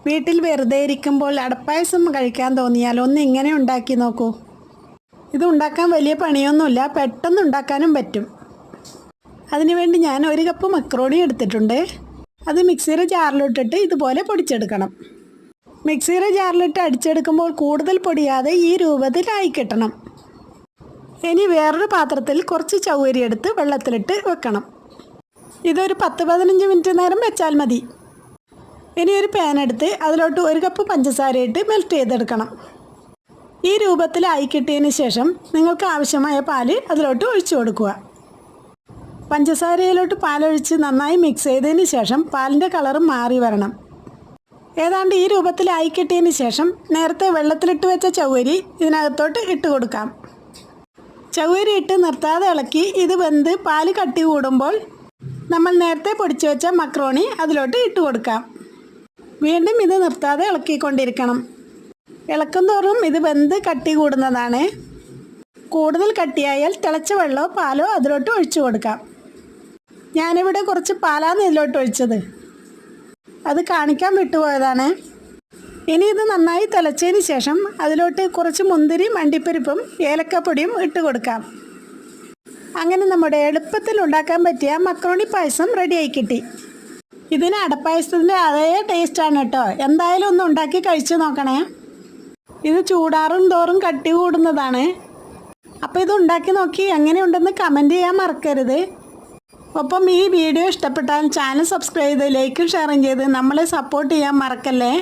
വീട്ടിൽ വെറുതെ ഇരിക്കുമ്പോൾ അടപ്പായസം കഴിക്കാൻ തോന്നിയാൽ ഒന്ന് ഇങ്ങനെ ഉണ്ടാക്കി നോക്കൂ. ഇത് ഉണ്ടാക്കാൻ വലിയ പണിയൊന്നുമില്ല, പെട്ടെന്ന് ഉണ്ടാക്കാനും പറ്റും. അതിനുവേണ്ടി ഞാൻ 1 കപ്പ് മക്രോണി എടുത്തിട്ടുണ്ട്. അത് മിക്സിയുടെ ജാറിലിട്ടിട്ട് ഇതുപോലെ പൊടിച്ചെടുക്കണം. മിക്സിയുടെ ജാറിലിട്ട് അടിച്ചെടുക്കുമ്പോൾ കൂടുതൽ പൊടിയാതെ ഈ രൂപത്തിലായി കിട്ടണം. ഇനി വേറൊരു പാത്രത്തിൽ കുറച്ച് ചൗവരി എടുത്ത് വെള്ളത്തിലിട്ട് വെക്കണം. ഇതൊരു 10-15 മിനിറ്റ് നേരം വെച്ചാൽ മതി. ഇനി ഒരു പാൻ എടുത്ത് അതിലോട്ട് 1 കപ്പ് പഞ്ചസാര ഇട്ട് മെൽറ്റ് ചെയ്തെടുക്കണം. ഈ രൂപത്തിലായി കിട്ടിയതിന് ശേഷം നിങ്ങൾക്ക് ആവശ്യമായ പാല് അതിലോട്ട് ഒഴിച്ചു കൊടുക്കുക. പഞ്ചസാരയിലോട്ട് പാലൊഴിച്ച് നന്നായി മിക്സ് ചെയ്തതിന് ശേഷം പാലിൻ്റെ കളർ മാറി വരണം. ഏതാണ്ട് ഈ രൂപത്തിലായി കിട്ടിയതിന് ശേഷം നേരത്തെ വെള്ളത്തിലിട്ട് വെച്ച ചൗവരി ഇതിനകത്തോട്ട് ഇട്ട് കൊടുക്കാം. ചൗവരി ഇട്ട് നിർത്താതെ ഇളക്കി ഇത് വെന്ത് പാല് കട്ടി കൂടുമ്പോൾ നമ്മൾ നേരത്തെ പൊടിച്ചു വെച്ച മക്രോണി അതിലോട്ട് ഇട്ട് കൊടുക്കാം. വീണ്ടും ഇത് നിർത്താതെ ഇളക്കിക്കൊണ്ടിരിക്കണം. ഇളക്കും തോറും ഇത് വെന്ത് കട്ടി കൂടുന്നതാണ്. കൂടുതൽ കട്ടിയായാൽ തിളച്ച വെള്ളമോ പാലോ അതിലോട്ട് ഒഴിച്ചു കൊടുക്കാം. ഞാനിവിടെ കുറച്ച് പാലാണ് ഇതിലോട്ട് ഒഴിച്ചത്, അത് കാണിക്കാൻ വിട്ടുപോയതാണ്. ഇനി ഇത് നന്നായി തിളച്ചതിന് ശേഷം അതിലോട്ട് കുറച്ച് മുന്തിരി, അണ്ടിപ്പരിപ്പും ഏലക്കപ്പൊടിയും ഇട്ട് കൊടുക്കാം. അങ്ങനെ നമ്മുടെ എളുപ്പത്തിൽ ഉണ്ടാക്കാൻ പറ്റിയ മക്രോണി പായസം റെഡിയായി കിട്ടി. ഇതിന് അടപ്പായസത്തിൻ്റെ അതേ ടേസ്റ്റാണ് കേട്ടോ. എന്തായാലും ഒന്ന് ഉണ്ടാക്കി കഴിച്ചു നോക്കണേ. ഇത് ചൂടാറും തോറും കട്ടി കൂടുന്നതാണ്. അപ്പോൾ ഇത് ഉണ്ടാക്കി നോക്കി എങ്ങനെയുണ്ടെന്ന് കമൻറ്റ് ചെയ്യാൻ മറക്കരുത്. ഒപ്പം ഈ വീഡിയോ ഇഷ്ടപ്പെട്ടാൽ ചാനൽ സബ്സ്ക്രൈബ് ചെയ്ത് ലൈക്കും ഷെയറും ചെയ്ത് നമ്മളെ സപ്പോർട്ട് ചെയ്യാൻ മറക്കല്ലേ.